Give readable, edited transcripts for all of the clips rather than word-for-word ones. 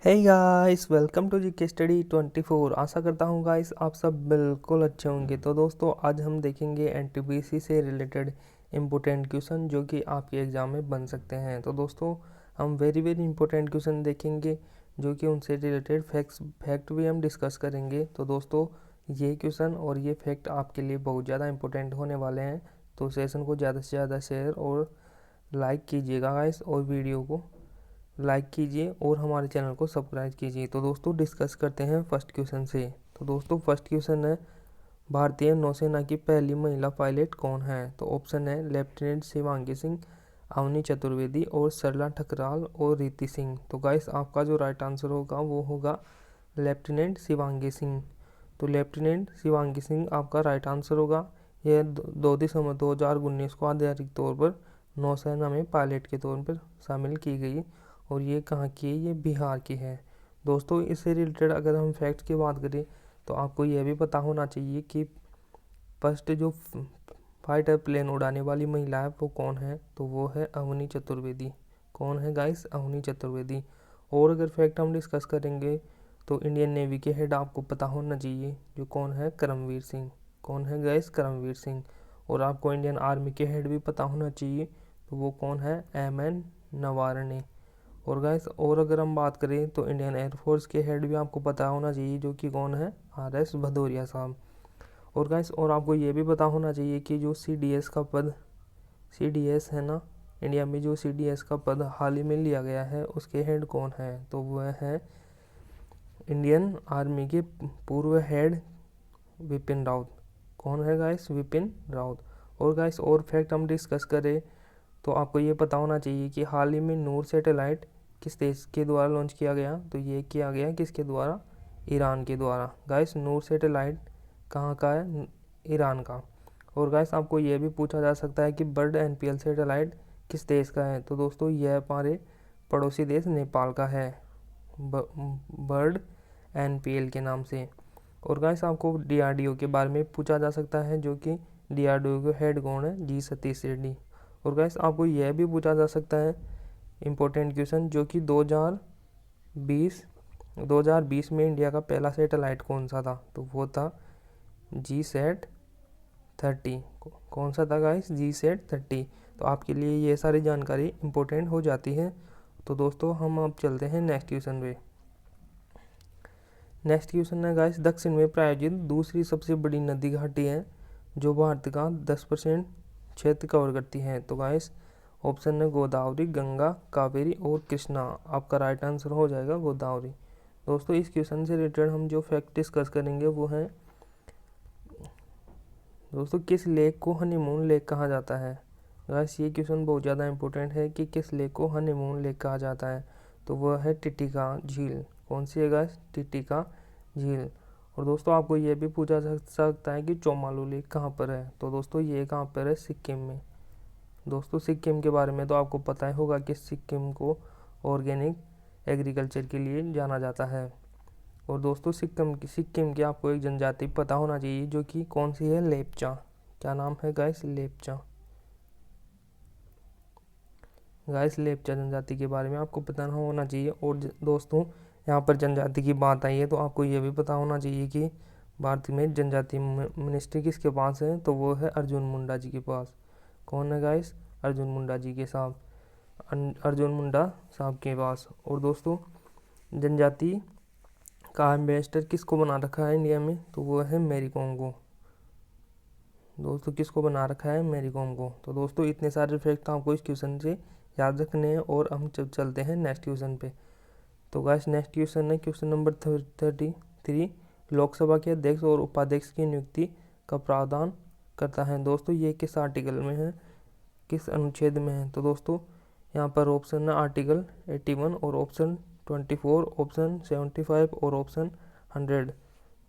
Hey guys, welcome to GK study 24। आशा करता हूँ गाइस आप सब बिल्कुल अच्छे होंगे। तो दोस्तों आज हम देखेंगे एनटीपीसी से रिलेटेड इम्पोर्टेंट क्वेश्चन जो कि आपके एग्ज़ाम में बन सकते हैं। तो दोस्तों हम वेरी इम्पोर्टेंट क्वेश्चन देखेंगे जो कि उनसे रिलेटेड फैक्ट भी हम डिस्कस करेंगे। तो दोस्तों ये क्वेश्चन और ये फैक्ट आपके लिए बहुत ज़्यादा इंपॉर्टेंट होने वाले हैं। तो सेशन को ज़्यादा से ज़्यादा शेयर और लाइक कीजिएगा गाइस, और वीडियो को लाइक कीजिए और हमारे चैनल को सब्सक्राइब कीजिए। तो दोस्तों डिस्कस करते हैं फर्स्ट क्वेश्चन से। तो दोस्तों फर्स्ट क्वेश्चन है, भारतीय नौसेना की पहली महिला पायलट कौन है? तो ऑप्शन है लेफ्टिनेंट शिवांगी सिंह, अवनी चतुर्वेदी और सरला ठकराल और रीति सिंह। तो गाइस आपका जो राइट आंसर होगा वो होगा लेफ्टिनेंट शिवांगी सिंह। तो लेफ्टिनेंट शिवांगी सिंह आपका राइट आंसर होगा। यह 2 दिसंबर 2019 को आधिकारिक तौर पर नौसेना में पायलट के तौर पर शामिल की गई। और ये कहाँ की है? ये बिहार की है। दोस्तों इससे रिलेटेड अगर हम फैक्ट्स की बात करें तो आपको यह भी पता होना चाहिए कि फर्स्ट जो फाइटर प्लेन उड़ाने वाली महिला है वो कौन है? तो वो है अवनी चतुर्वेदी। कौन है गाइस? अवनी चतुर्वेदी। और अगर फैक्ट हम डिस्कस करेंगे तो इंडियन नेवी के हेड आपको पता होना चाहिए, जो कौन है? करमवीर सिंह। कौन है गाइस? करमवीर सिंह। और आपको इंडियन आर्मी के हेड भी पता होना चाहिए, तो वो कौन है? एमएन नरवणे। और गाइस और अगर हम बात करें तो इंडियन एयरफोर्स के हेड भी आपको पता होना चाहिए, जो कि कौन है? आरएस भदौरिया साहब। और गाइस और आपको ये भी पता होना चाहिए कि जो सीडीएस का पद, सीडीएस है ना, इंडिया में जो सीडीएस का पद हाल ही में लिया गया है, उसके हेड कौन है? तो वह है इंडियन आर्मी के पूर्व हेड विपिन रावत। कौन है गाइस? विपिन रावत। और गाइस और फैक्ट हम डिस्कस करें तो आपको ये पता होना चाहिए कि हाल ही में नूर सैटेलाइट किस देश के द्वारा लॉन्च किया गया? तो ये किया गया किसके द्वारा? ईरान के द्वारा। गाइस नूर सैटेलाइट कहाँ का है? ईरान का। और गाइस आपको ये भी पूछा जा सकता है कि बर्ड एनपीएल सैटेलाइट किस देश का है? तो दोस्तों यह हमारे पड़ोसी देश नेपाल का है, बर्ड एनपीएल के नाम से। और गाइस आपको डीआरडीओ के बारे में पूछा जा सकता है, जो कि डीआरडीओ के हेड कौन है? जी सतीश रेड्डी। और गाइस आपको यह भी पूछा जा सकता है इम्पोर्टेंट क्वेश्चन, जो कि 2020 में इंडिया का पहला सैटेलाइट कौन सा था? तो वो था GSAT-30। कौन सा था गाइस? GSAT-30। तो आपके लिए ये सारी जानकारी इम्पोर्टेंट हो जाती है। तो दोस्तों हम अब चलते हैं नेक्स्ट क्वेश्चन पे। नेक्स्ट क्वेश्चन है गाइस, दक्षिण में प्रायोजित दूसरी सबसे बड़ी नदी घाटी है जो भारत का 10% क्षेत्र कवर करती है? तो गाइस ऑप्शन है गोदावरी, गंगा, कावेरी और कृष्णा। आपका राइट आंसर हो जाएगा गोदावरी। दोस्तों इस क्वेश्चन से रिलेटेड हम जो फैक्ट डिस्कस करेंगे वो है, दोस्तों किस लेक को हनीमून लेक कहा जाता है? गाइस ये क्वेश्चन बहुत ज़्यादा इंपॉर्टेंट है कि किस लेक को हनीमून लेक कहा जाता है? तो वह है टिटिका झील। कौन सी है गाइस? टिटिका झील। और दोस्तों आपको ये भी पूछा जा सकता है कि चोमालू लेक कहाँ पर है? तो दोस्तों ये कहाँ पर है? सिक्किम में। दोस्तों सिक्किम के बारे में तो आपको पता ही होगा कि सिक्किम को ऑर्गेनिक एग्रीकल्चर के लिए जाना जाता है। और दोस्तों सिक्किम की आपको एक जनजाति पता होना चाहिए, जो कि कौन सी है? लेपचा। क्या नाम है गाइस? लेपचा। गाइस लेपचा जनजाति के बारे में आपको पता होना चाहिए। और दोस्तों यहाँ पर जनजाति की बात आई है तो आपको ये भी पता होना चाहिए कि भारत में जनजाति मिनिस्ट्री किसके पास है? तो वो है अर्जुन मुंडा जी के पास। कौन है गाइस? अर्जुन मुंडा जी के साथ, अर्जुन मुंडा साहब के पास। और दोस्तों जनजाति का एम्बेसडर किसको बना रखा है इंडिया में? तो वो है मैरी कॉम को। दोस्तों किसको बना रखा है? मैरी कॉम को। तो दोस्तों इतने सारे फैक्ट आपको इस क्वेश्चन से याद रखने हैं। और हम चलते हैं नेक्स्ट क्वेश्चन पे। तो गाइस नेक्स्ट क्वेश्चन है क्वेश्चन नंबर 33। लोकसभा के अध्यक्ष और उपाध्यक्ष की नियुक्ति का प्रावधान करता है? दोस्तों ये किस आर्टिकल में है, किस अनुच्छेद में है? तो दोस्तों यहाँ पर ऑप्शन है आर्टिकल 81 और ऑप्शन 24, ऑप्शन 75 और ऑप्शन 100।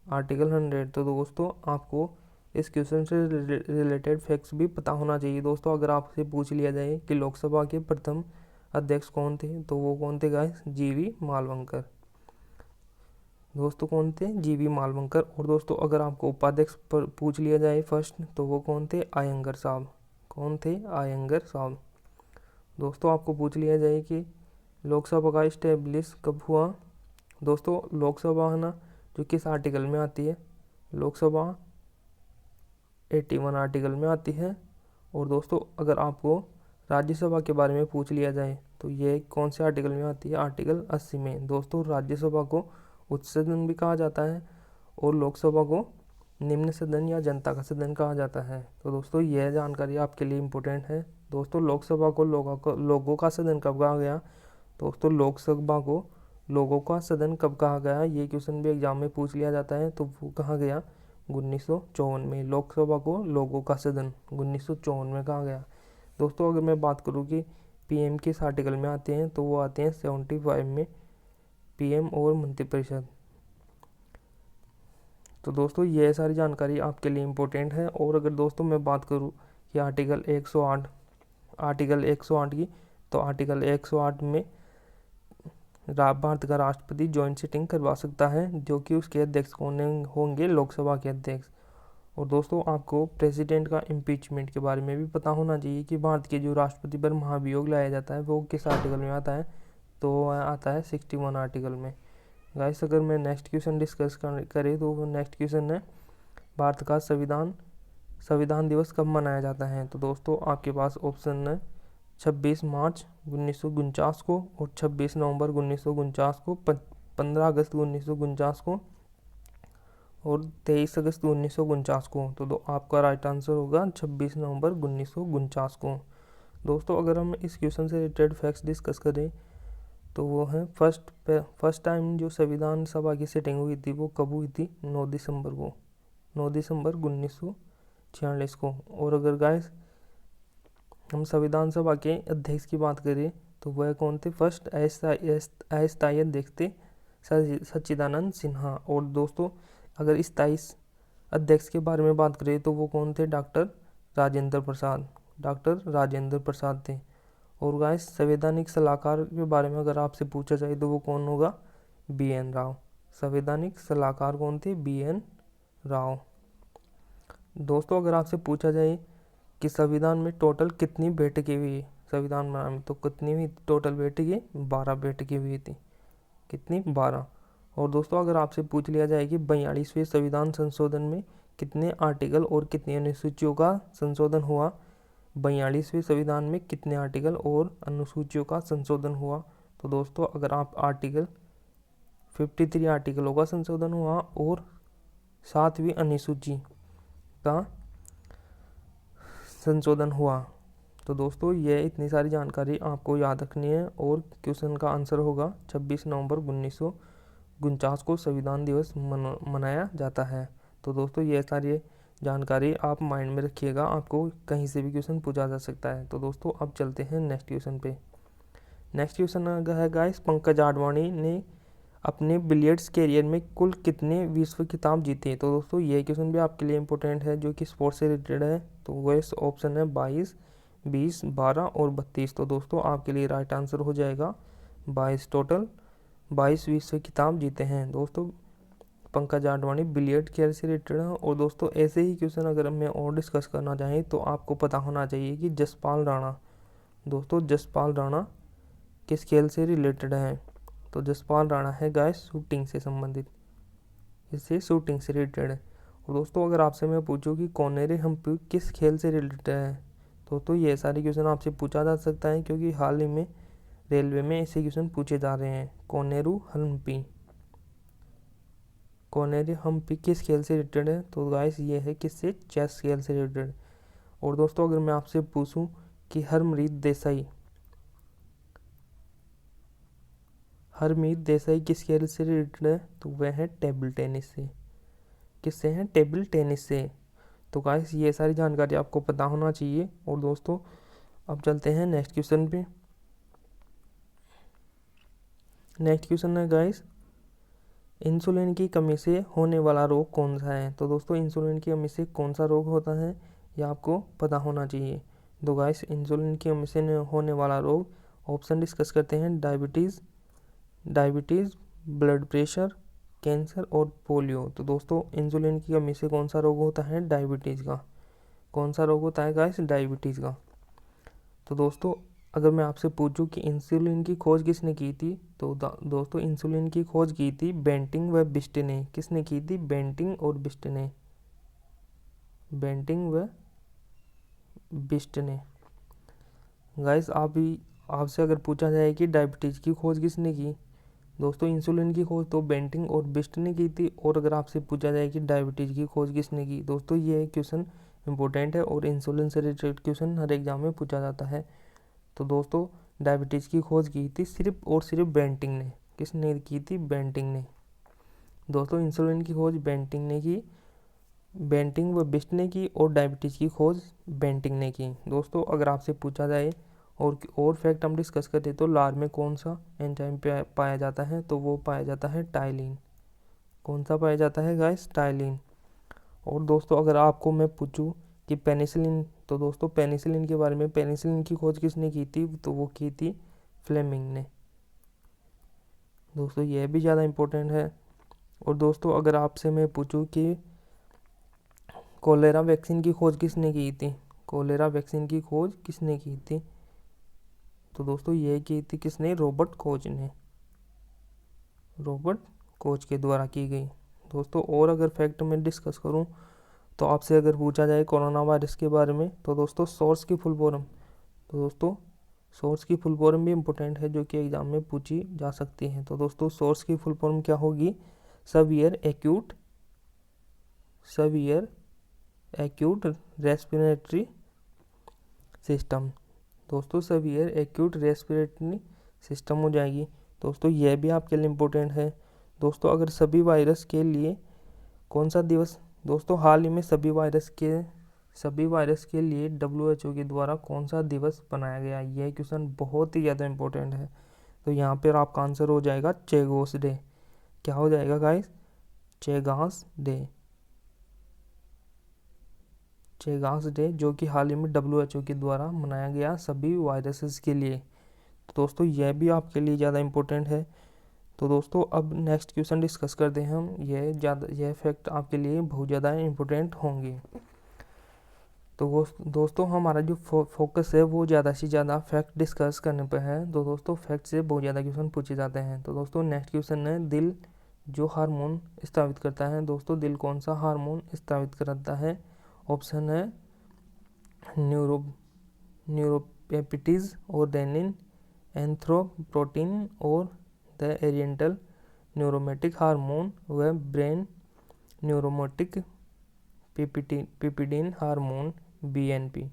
आर्टिकल 100। तो दोस्तों आपको इस क्वेश्चन से रिलेटेड फैक्ट्स भी पता होना चाहिए। दोस्तों अगर आपसे पूछ लिया जाए कि लोकसभा के प्रथम अध्यक्ष कौन थे, तो वो कौन थे गाइस? जीवी मालवंकर। दोस्तों कौन थे? जीवी मालवंकर। और दोस्तों अगर आपको उपाध्यक्ष पर पूछ लिया जाए फर्स्ट, तो वो कौन थे? आयंगर साहब। कौन थे? आयंगर साहब। दोस्तों आपको पूछ लिया जाए कि लोकसभा का इस्टेब्लिश कब हुआ, दोस्तों लोकसभा है ना, जो किस आर्टिकल में आती है, लोकसभा 81 आर्टिकल में आती है। और दोस्तों अगर आपको राज्यसभा के बारे में पूछ लिया जाए तो ये कौन से आर्टिकल में आती है, आर्टिकल 80 में। दोस्तों राज्यसभा को उच्च सदन भी कहा जाता है और लोकसभा को निम्न सदन या जनता का सदन कहा जाता है। तो दोस्तों यह जानकारी आपके लिए इम्पोर्टेंट है। दोस्तों लोकसभा को लोगों का सदन कब कहा गया, दोस्तों लोकसभा को लोगों का सदन कब कहा गया, ये क्वेश्चन भी एग्जाम में पूछ लिया जाता है। तो वो कहा गया 1954 में, लोकसभा को लोगों का सदन 1954 में कहा गया। दोस्तों अगर मैं बात करूँ कि पीएम किस आर्टिकल में आते हैं, तो वो आते हैं 75 में, पीएम और मंत्रिपरिषद। तो दोस्तों यह सारी जानकारी आपके लिए इम्पोर्टेंट है। और अगर दोस्तों मैं बात करूँ कि आर्टिकल 108 की, तो आर्टिकल 108 में भारत का राष्ट्रपति जॉइंट सिटिंग करवा सकता है, जो कि उसके अध्यक्ष कौन होंगे, लोकसभा के अध्यक्ष। और दोस्तों आपको प्रेसिडेंट का इम्पीचमेंट के बारे में भी पता होना चाहिए कि भारत के जो राष्ट्रपति पर महाभियोग लाया जाता है वो किस आर्टिकल में आता है, तो आता है 61 आर्टिकल में। गाइस अगर मैं नेक्स्ट क्वेश्चन डिस्कस करें तो नेक्स्ट क्वेश्चन है भारत का संविधान दिवस कब मनाया जाता है। तो दोस्तों आपके पास ऑप्शन है 26 मार्च 1949 को, और 26 नवंबर 1949 को, 15 अगस्त 1949 को, और 23 अगस्त 1949 को। तो आपका राइट आंसर होगा 26 नवंबर 1949 को। दोस्तों अगर हम इस क्वेश्चन से रिलेटेड फैक्ट्स डिस्कस करें तो वो है फर्स्ट टाइम जो संविधान सभा की सिटिंग हुई थी वो कब हुई थी, 9 दिसंबर को, 9 दिसंबर 1946 को। और अगर गाइस हम संविधान सभा के अध्यक्ष की बात करें तो वह कौन थे, फर्स्ट अस्थायी अध्यक्ष थे सच्चिदानंद सिन्हा। और दोस्तों अगर स्थायी अध्यक्ष के बारे में बात करें तो वो कौन थे, डॉक्टर राजेंद्र प्रसाद थे। और गाइस संवैधानिक सलाहकार के बारे में अगर आपसे पूछा जाए तो वो कौन होगा, BN राव। संवैधानिक सलाहकार कौन थे, BN राव। दोस्तों अगर आपसे पूछा जाए कि संविधान में टोटल कितनी बैठकें हुई, संविधान बनाने में, तो कितनी हुई टोटल बैठकें, 12 बैठकें हुई थी, कितनी, 12। और दोस्तों अगर आपसे पूछ लिया जाए कि 42वें संविधान संशोधन में कितने आर्टिकल और कितनी अनुसूचियों का संशोधन हुआ, 42वें संविधान में कितने आर्टिकल और अनुसूचियों का संशोधन हुआ, तो दोस्तों अगर आप 53 आर्टिकलों का संशोधन हुआ और 7वीं अनुसूची का संशोधन हुआ। तो दोस्तों ये इतनी सारी जानकारी आपको याद रखनी है। और क्वेश्चन का आंसर होगा 26 नवंबर 1949 को संविधान दिवस मनाया जाता है। तो दोस्तों ये सारी जानकारी आप माइंड में रखिएगा, आपको कहीं से भी क्वेश्चन पूछा जा सकता है। तो दोस्तों अब चलते हैं नेक्स्ट क्वेश्चन पे। नेक्स्ट क्वेश्चन है गाइस, पंकज आडवाणी ने अपने बिलियर्ड्स कैरियर में कुल कितने विश्व खिताब जीते। तो दोस्तों ये क्वेश्चन भी आपके लिए इंपॉर्टेंट है, जो कि स्पोर्ट्स से रिलेटेड है। तो वह ऑप्शन है 22, 20, 12 और 32। तो दोस्तों आपके लिए राइट आंसर हो जाएगा 22, टोटल 22 विश्व खिताब जीते हैं दोस्तों पंकज आडवाणी बिलियर्ड खेल से रिलेटेड है। और दोस्तों ऐसे ही क्वेश्चन अगर मैं और डिस्कस करना चाहें तो आपको पता होना चाहिए कि जसपाल राणा, दोस्तों जसपाल राणा किस खेल से रिलेटेड है। तो जसपाल राणा है गाइस शूटिंग से संबंधित, इससे शूटिंग से रिलेटेड है। और दोस्तों अगर आपसे मैं पूछूं कि कॉर्नेरे हम्पी किस खेल से रिलेटेड है, तो ये सारे क्वेश्चन आपसे पूछा जा सकता है, क्योंकि हाल ही में रेलवे में ऐसे क्वेश्चन पूछे जा रहे हैं। कॉर्नेरे हम्पी किस खेल से रिलेटेड है, तो गाइस ये है किससे, चेस खेल से रिलेटेड। और दोस्तों अगर मैं आपसे पूछूं कि हरमीत देसाई किस खेल से रिलेटेड है, तो वह है टेबल टेनिस से। किससे है, टेबल टेनिस से। तो गाइस ये सारी जानकारी आपको पता होना चाहिए। और दोस्तों अब चलते हैं नेक्स्ट क्वेश्चन पे। नेक्स्ट क्वेश्चन है गाइस, इंसुलिन की कमी से होने वाला रोग कौन सा है। तो दोस्तों इंसुलिन की कमी से कौन सा रोग होता है ये आपको पता होना चाहिए। तो गाइस इंसुलिन की कमी से होने वाला रोग, ऑप्शन डिस्कस करते हैं, डायबिटीज़, ब्लड प्रेशर, कैंसर और पोलियो। तो दोस्तों इंसुलिन की कमी से कौन सा रोग होता है, डायबिटीज़ का। कौन सा रोग होता है गाइस, डायबिटीज़ का। तो दोस्तों अगर मैं आपसे पूछूं कि इंसुलिन की खोज किसने की थी, तो दोस्तों इंसुलिन की खोज की थी बेंटिंग व बिस्ट ने। किसने की थी? बेंटिंग और बिस्ट ने। बेंटिंग व बिस्ट ने। गाइस आपसे अगर पूछा जाए कि डायबिटीज़ की खोज किसने की, दोस्तों इंसुलिन की खोज तो बेंटिंग और बिस्ट ने की थी। और अगर आपसे पूछा जाए कि डायबिटीज़ की खोज किसने की, दोस्तों ये क्वेश्चन इंपॉर्टेंट है और इंसुलिन से रिलेटेड क्वेश्चन हर एग्जाम में पूछा जाता है। तो दोस्तों डायबिटीज़ की खोज की थी सिर्फ और सिर्फ बेंटिंग ने। किसने की थी? बेंटिंग ने। दोस्तों इंसुलिन की खोज बेंटिंग ने की, बेंटिंग व बिस्ट ने की, और डायबिटीज़ की खोज बेंटिंग ने की। दोस्तों अगर आपसे पूछा जाए और फैक्ट हम डिस्कस करें तो लार में कौन सा एंजाइम पाया जाता है, तो वो पाया जाता है टाइलिन। कौन सा पाया जाता है गाइस? टाइलिन। और दोस्तों अगर आपको मैं पूछूं कि पेनिसिलिन, तो दोस्तों पेनिसिलिन के बारे में, पेनिसिलिन की खोज किसने की थी, तो वो की थी फ्लेमिंग ने। दोस्तों यह भी ज़्यादा इम्पोर्टेंट है। और दोस्तों अगर आपसे मैं पूछूं कि कोलेरा वैक्सीन की खोज किसने की थी, कोलेरा वैक्सीन की खोज किसने की थी, तो दोस्तों यह की थी किसने? रॉबर्ट कोच ने। रॉबर्ट कोच के द्वारा की गई। दोस्तों और अगर फैक्ट में डिस्कस करूं तो आपसे अगर पूछा जाए कोरोना वायरस के बारे में, तो दोस्तों सोर्स की फुल फॉर्म, तो दोस्तों सोर्स की फुल फॉर्म भी इम्पोर्टेंट है जो कि एग्जाम में पूछी जा सकती है। तो दोस्तों सोर्स की फुल फॉर्म क्या होगी? Severe acute respiratory system. दोस्तों सवियर एक्यूट रेस्पिरेटरी सिस्टम हो जाएगी। दोस्तों यह भी आपके लिए इम्पोर्टेंट है। दोस्तों अगर सभी वायरस के लिए कौन सा दिवस, दोस्तों हाल ही में सभी वायरस के लिए WHO के द्वारा कौन सा दिवस बनाया गया? यह क्वेश्चन बहुत ही ज़्यादा इम्पोर्टेंट है। तो यहाँ पर आपका आंसर हो जाएगा चेगोस डे। क्या हो जाएगा गाइस? चेगास डे। चेगास डे जो कि हाल ही में WHO के द्वारा मनाया गया सभी वायरसेस के लिए। तो दोस्तों यह भी आपके लिए ज़्यादा इम्पोर्टेंट है। तो दोस्तों अब नेक्स्ट क्वेश्चन डिस्कस करते हैं हम। यह फैक्ट आपके लिए बहुत ज़्यादा इम्पोर्टेंट होंगे। तो दोस्तों हमारा जो फोकस है वो ज़्यादा से ज़्यादा फैक्ट डिस्कस करने पर है। तो दोस्तों फैक्ट से बहुत ज़्यादा क्वेश्चन पूछे जाते हैं। तो दोस्तों नेक्स्ट क्वेश्चन है, दिल जो हार्मोन स्रावित करता है। दोस्तों दिल कौन सा हार्मोन स्रावित करता है? ऑप्शन है न्यूरोपेप्टिड्स और रेनिन, एंथ्रोपोटिन और द ओरिएंटल न्यूरोमेटिक हार्मोन व ब्रेन न्यूरोमेटिक पिपिडिन हार्मोन BNP।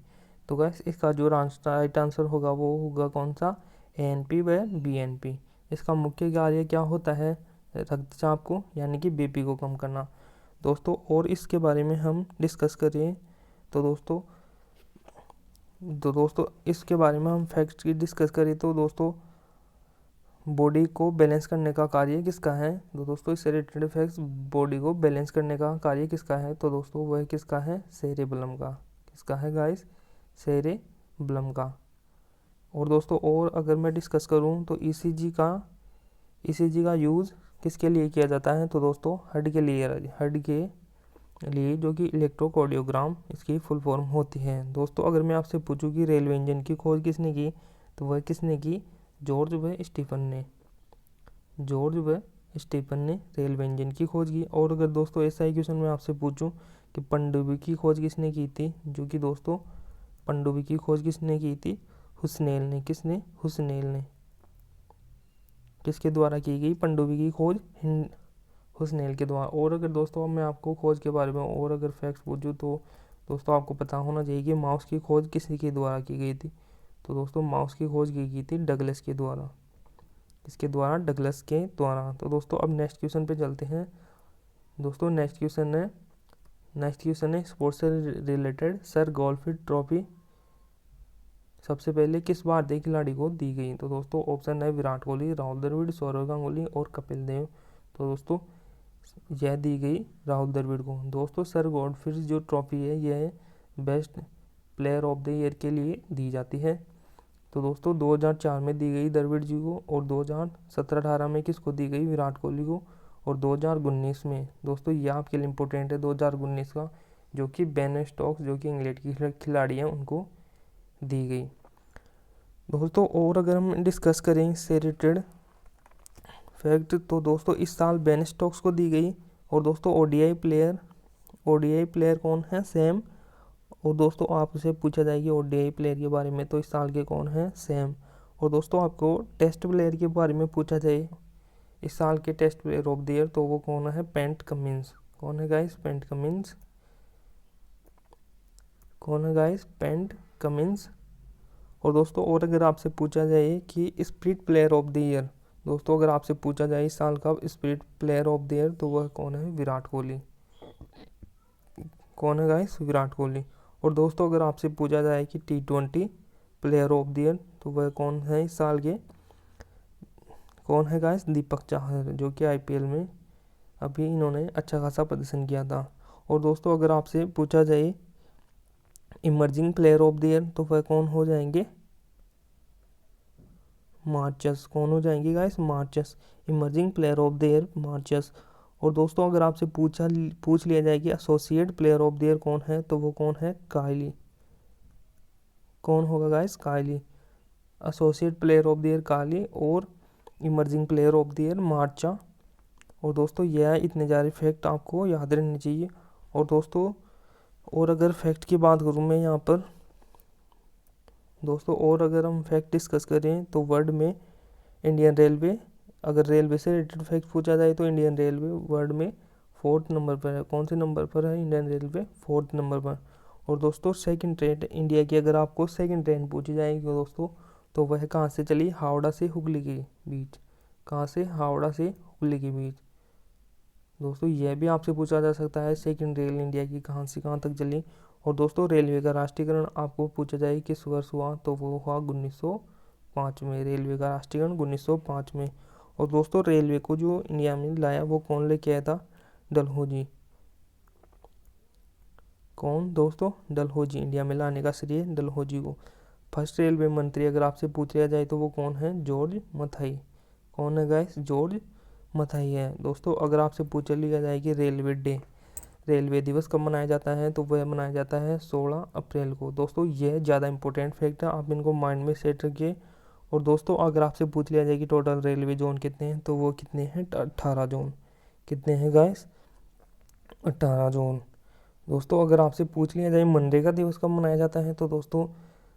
तो गाइस इसका जो राइट आंसर होगा वो होगा कौन सा? ANP व BNP। इसका मुख्य कार्य क्या होता है? रक्तचाप को यानी कि BP को कम करना। दोस्तों और इसके बारे में हम डिस्कस करें तो दोस्तों इसके बारे में हम फैक्ट्स की डिस्कस करें तो दोस्तों बॉडी को बैलेंस करने का कार्य किसका है? तो दोस्तों इससे रिलेटेड फैक्ट्स, बॉडी को बैलेंस करने का कार्य किसका है? तो दोस्तों वह किसका है? सेरेबेलम का। किसका है गाइस? सेरेबेलम का। और दोस्तों और अगर मैं डिस्कस करूं तो ECG का यूज़ किसके लिए किया जाता है? तो दोस्तों हड के लिए जो कि इलेक्ट्रोकार्डियोग्राम इसकी फुल फॉर्म होती है। दोस्तों अगर मैं आपसे पूछूं कि रेलवे इंजन की खोज किसने की, तो वह किसने की? जॉर्ज व स्टीफन ने रेलवे इंजन की खोज की। और अगर दोस्तों ऐसा ही क्वेश्चन मैं आपसे पूछूं कि पनडुब्बी की खोज किसने की थी, जो कि दोस्तों पनडुब्बी की खोज किसने की थी? हुसनेल ने। किसने? हुसनेल ने। किसके द्वारा की गई पनडुब्बी की खोज? हुसनेल के द्वारा। और अगर दोस्तों मैं आपको खोज के बारे में और अगर फैक्ट्स पूछूं तो दोस्तों आपको पता होना चाहिए कि माउस की खोज किसी के द्वारा की गई थी। तो दोस्तों माउस की खोज की गई थी डगलस के द्वारा। इसके द्वारा? डगलस के द्वारा। तो दोस्तों अब नेक्स्ट क्वेश्चन पे चलते हैं। दोस्तों नेक्स्ट क्वेश्चन है स्पोर्ट्स से रिलेटेड। सर गोल्डफिश ट्रॉफी सबसे पहले किस भारतीय खिलाड़ी को दी गई? तो दोस्तों ऑप्शन है विराट कोहली, राहुल द्रविड़, सौरव गांगुली और कपिल देव। तो दोस्तों यह दी गई राहुल द्रविड़ को। दोस्तों सर गोल्डफिश जो ट्रॉफी है यह best player of the year के लिए दी जाती है। तो दोस्तों 2004 में दी गई द्रविड़ जी को, और 2017-18 में किसको दी गई? विराट कोहली को। और 2019 में दोस्तों यह आपके लिए इम्पोर्टेंट है 2019 का, जो कि बेन स्टोक्स जो कि इंग्लैंड की खिलाड़ी हैं उनको दी गई। दोस्तों और अगर हम डिस्कस करें इससे रिलेटेड फैक्ट, तो दोस्तों इस साल बेन स्टोक्स को दी गई। और दोस्तों ओडीआई प्लेयर कौन है? सैम। और दोस्तों आपसे पूछा जाएगी ओडीआई प्लेयर के बारे में, तो इस साल के कौन है? सैम। और दोस्तों आपको टेस्ट प्लेयर के बारे में पूछा जाए इस साल के test player of the year, तो वो कौन है? Pat Cummins. कौन है गाइस? PAT Cummins. कौन है गाइस? PAT Cummins. और दोस्तों और अगर आपसे पूछा जाए कि spirit player of the year, दोस्तों अगर आपसे पूछा जाए इस साल का spirit player of the year, तो वह कौन है? विराट कोहली। कौन है गाइस? विराट कोहली। और दोस्तों अगर आपसे पूछा जाए कि T20 player of the year, तो वह कौन है इस साल के? कौन है गाइस? दीपक चाहर, जो कि आईपीएल में अभी इन्होंने अच्छा खासा प्रदर्शन किया था। और दोस्तों अगर आपसे पूछा जाए emerging player of the year, तो वह कौन हो जाएंगे? मार्चस। कौन हो जाएंगे guys? Marcus. Emerging player of the year Marcus. और दोस्तों अगर आपसे पूछ लिया जाए कि associate player of the year कौन है, तो वो कौन है? कायली। कौन होगा guys? Kylie. Associate player of the year Kylie और emerging player of the year Marcus. और दोस्तों यह इतने सारे फैक्ट आपको याद रहने चाहिए। और दोस्तों और अगर फैक्ट की बात करूँ मैं यहाँ पर, दोस्तों और अगर हम फैक्ट डिस्कस करें तो वर्ल्ड में इंडियन रेलवे, अगर रेलवे से रिलेटेड फैक्ट पूछा जाए तो इंडियन रेलवे वर्ल्ड में 4th नंबर पर है। कौन से नंबर पर है? इंडियन रेलवे 4th नंबर पर। और दोस्तों सेकंड ट्रेन इंडिया की अगर आपको सेकंड ट्रेन पूछी जाएगी दोस्तों, तो वह कहाँ से चली? हावड़ा से हुगली के बीच। कहाँ से? हावड़ा से हुगली के बीच। दोस्तों यह भी आपसे पूछा जा सकता है सेकंड रेल इंडिया की कहाँ से कहाँ तक चली। और दोस्तों रेलवे का राष्ट्रीयकरण आपको पूछा जाए किस वर्ष हुआ, तो वो हुआ 1905 में। रेलवे का राष्ट्रीयकरण 1905 में। और दोस्तों रेलवे को जो इंडिया में लाया वो कौन लेके आया था? डलहौजी। कौन दोस्तों? डलहौजी। इंडिया में लाने का श्रेय डलहौजी को। फर्स्ट रेलवे मंत्री अगर आपसे पूछ लिया जाए तो वो कौन है? जॉर्ज मथाई। कौन है गाइस? जॉर्ज मथाई है। दोस्तों अगर आपसे पूछ लिया जाए कि रेलवे दिवस कब मनाया जाता है, तो वह मनाया जाता है 16 अप्रैल को। दोस्तों यह ज़्यादा इंपॉर्टेंट फैक्ट है, आप इनको माइंड में सेट रखिए। और दोस्तों अगर आपसे पूछ लिया जाए कि टोटल रेलवे जोन कितने हैं, तो वो कितने हैं? 18 जोन। कितने हैं गाइस? 18 जोन। दोस्तों अगर आपसे पूछ लिया जाए मनरेगा दिवस कब मनाया जाता है, तो दोस्तों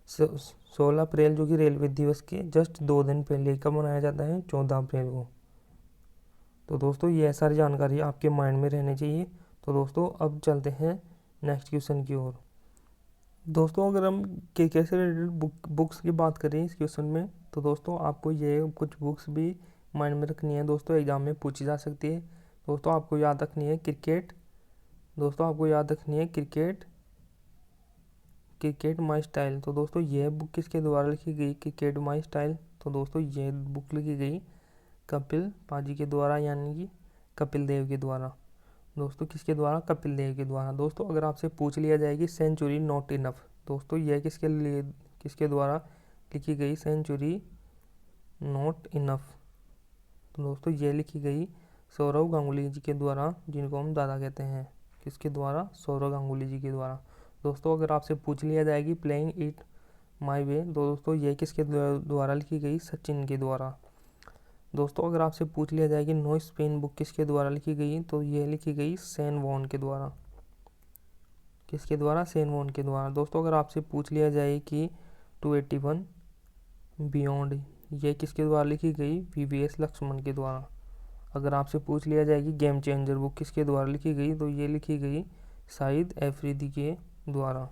16 अप्रैल, जो कि रेलवे दिवस के जस्ट 2 दिन पहले कब मनाया जाता है? 14 अप्रैल को। तो दोस्तों ये सारी जानकारी आपके माइंड में रहनी चाहिए। तो दोस्तों अब चलते हैं नेक्स्ट क्वेश्चन की ओर। दोस्तों अगर हम के से रिलेटेड बुक्स की बात करें इस क्वेश्चन में, तो दोस्तों आपको ये कुछ बुक्स भी माइंड में रखनी है दोस्तों, एग्जाम में पूछी जा सकती है। दोस्तों आपको याद रखनी है क्रिकेट। दोस्तों आपको याद रखनी है क्रिकेट माई स्टाइल। तो दोस्तों यह बुक किसके द्वारा लिखी गई? Cricket my style. तो दोस्तों यह बुक लिखी गई कपिल पाजी के द्वारा, यानी कि कपिल देव के द्वारा। दोस्तों किसके द्वारा? कपिल देव के द्वारा। दोस्तों अगर आपसे पूछ लिया जाए कि सेंचुरी नॉट इनफ, दोस्तों यह किसके द्वारा लिखी गई? Century not enough. तो दोस्तों यह लिखी गई सौरव गांगुली जी के द्वारा, जिनको हम दादा कहते हैं। किसके द्वारा? सौरव गांगुली जी के द्वारा। दोस्तों अगर आपसे पूछ लिया जाएगी प्लेइंग इट माई वे, तो दोस्तों यह किसके द्वारा लिखी गई? सचिन के द्वारा। दोस्तों अगर आपसे पूछ लिया जाए कि नो स्पेन बुक किसके द्वारा लिखी गई, तो यह लिखी गई सैन वॉन के द्वारा। किसके द्वारा? सैन वॉन के द्वारा। दोस्तों अगर आपसे पूछ लिया जाए कि 281 बियॉन्ड, यह किसके द्वारा लिखी गई? वीवीएस लक्ष्मण के द्वारा। अगर आपसे पूछ लिया जाए कि गेम चेंजर बुक किसके द्वारा लिखी गई, तो ये लिखी गई शाहिद अफरीदी के द्वारा।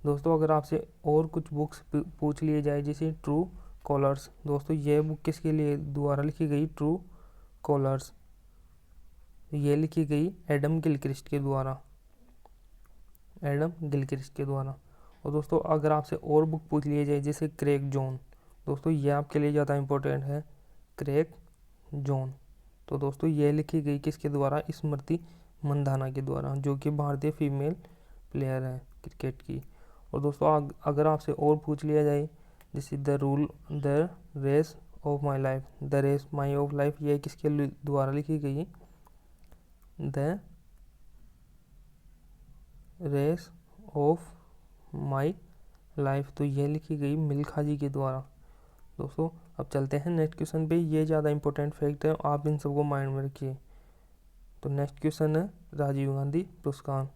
दोस्तों अगर आपसे और कुछ बुक्स पूछ लिए जाए जैसे ट्रू कॉलर्स, दोस्तों यह बुक किसके लिए द्वारा लिखी गई? True callers. ये लिखी गई एडम गिलक्रिस्ट के द्वारा। एडम गिलक्रिस्ट के द्वारा। और दोस्तों अगर आपसे और बुक पूछ लिए जाए जैसे क्रैक जॉन, दोस्तों ये आपके लिए ज़्यादा इंपॉर्टेंट है, क्रैक जॉन। तो दोस्तों ये लिखी गई किसके द्वारा? स्मृति मंधाना के द्वारा, जो कि भारतीय फीमेल प्लेयर है क्रिकेट की। और दोस्तों अगर आपसे और पूछ लिया जाए जैसे the race of my life, the race my of life, ये किसके द्वारा लिखी गई? The race of my life, तो यह लिखी गई मिल्खा जी के द्वारा। दोस्तों अब चलते हैं नेक्स्ट क्वेश्चन पे। ये ज़्यादा इंपॉर्टेंट फैक्ट है, आप इन सबको माइंड में रखिए। तो नेक्स्ट क्वेश्चन है राजीव गांधी पुरस्कार।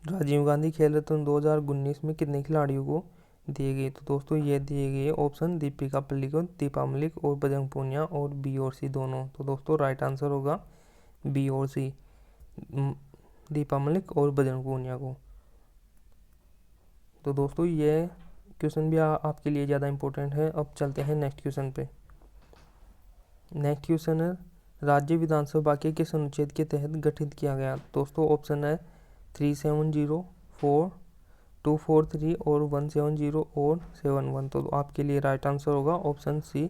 राजीव गांधी खेल रत्न 2019 में कितने खिलाड़ियों को दिए गए? तो दोस्तों ये दिए गए ऑप्शन दीपिका पल्लिकल, दीपा मलिक और बजरंग पूनिया, और बी और सी दोनों। तो दोस्तों राइट आंसर होगा बी और सी, दीपा मलिक और बजरंग पूनिया को। तो दोस्तों ये क्वेश्चन भी आपके लिए ज़्यादा इंपॉर्टेंट है। अब चलते हैं नेक्स्ट क्वेश्चन पे। नेक्स्ट क्वेश्चन है राज्य विधानसभा के किस अनुच्छेद के तहत गठित किया गया? दोस्तों ऑप्शन है 370, 4, 243 और 170 और 71। तो आपके लिए राइट आंसर होगा ऑप्शन सी